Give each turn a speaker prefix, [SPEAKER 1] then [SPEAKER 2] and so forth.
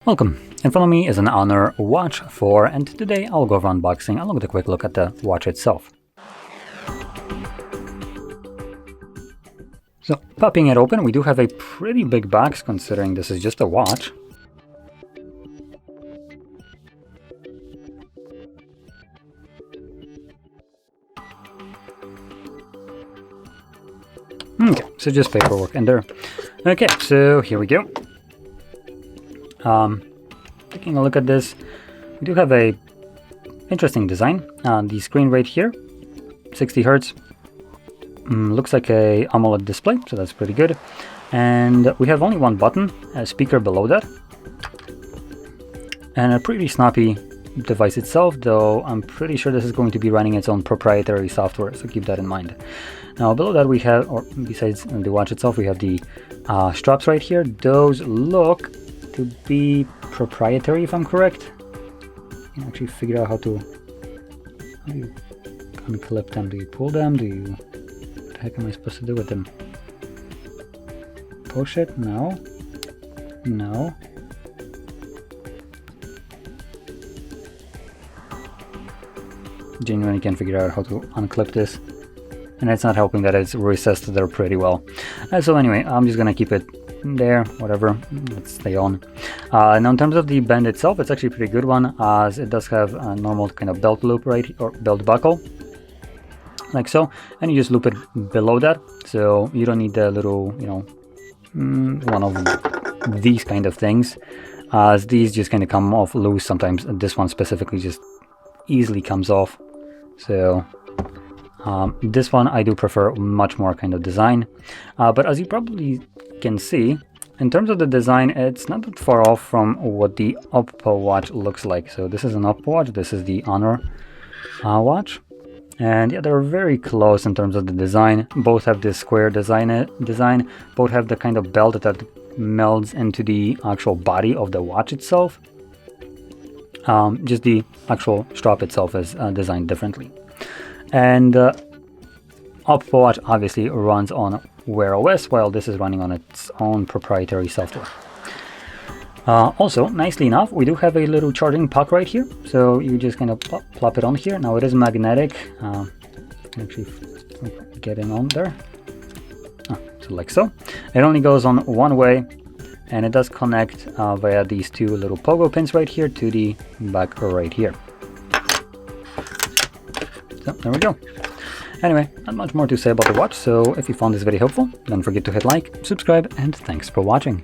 [SPEAKER 1] Welcome. In front of me is an Honor Watch 4, and today I'll go over unboxing along with a quick look at the watch itself. So, popping it open, we do have a pretty big box considering this is just a watch. Okay, so just paperwork in there. Okay, so here we go. Taking a look at this, we do have a interesting design. The screen right here, 60 Hertz, looks like a AMOLED display, so that's pretty good. And we have only one button, a speaker below that, and a pretty snappy device itself, though I'm pretty sure this is going to be running its own proprietary software, so keep that in mind. Now below that we have, or besides the watch itself, we have the straps right here. Those look to be proprietary, if I'm correct. You can actually figure out how do you unclip them? Do you pull them? What the heck am I supposed to do with them? Push it? No. No. Genuinely can't figure out how to unclip this, and it's not helping that it's recessed there pretty well. So anyway, I'm just gonna keep it there, whatever, let's stay on. Now in terms of the band itself, it's actually a pretty good one, as it does have a normal kind of belt loop or belt buckle, like so, and you just loop it below that, so you don't need the little, one of these kind of things, as these just kind of come off loose sometimes. This one specifically just easily comes off, so this one I do prefer much more kind of design, but as you probably can see, in terms of the design, it's not that far off from what the Oppo watch looks like. So this is an Oppo watch, this is the Honor watch, and yeah, they're very close in terms of the design. Both have this square design, both have the kind of belt that melds into the actual body of the watch itself. Just the actual strap itself is designed differently. And Oppo Watch obviously runs on Wear OS, while this is running on its own proprietary software. Also, nicely enough, we do have a little charging puck right here, so you just kind of plop it on here. Now it is magnetic. Actually get in on there. So like so. It only goes on one way, and it does connect via these two little pogo pins right here to the back right here. So there we go. Anyway, not much more to say about the watch, so if you found this video helpful, don't forget to hit like, subscribe, and thanks for watching.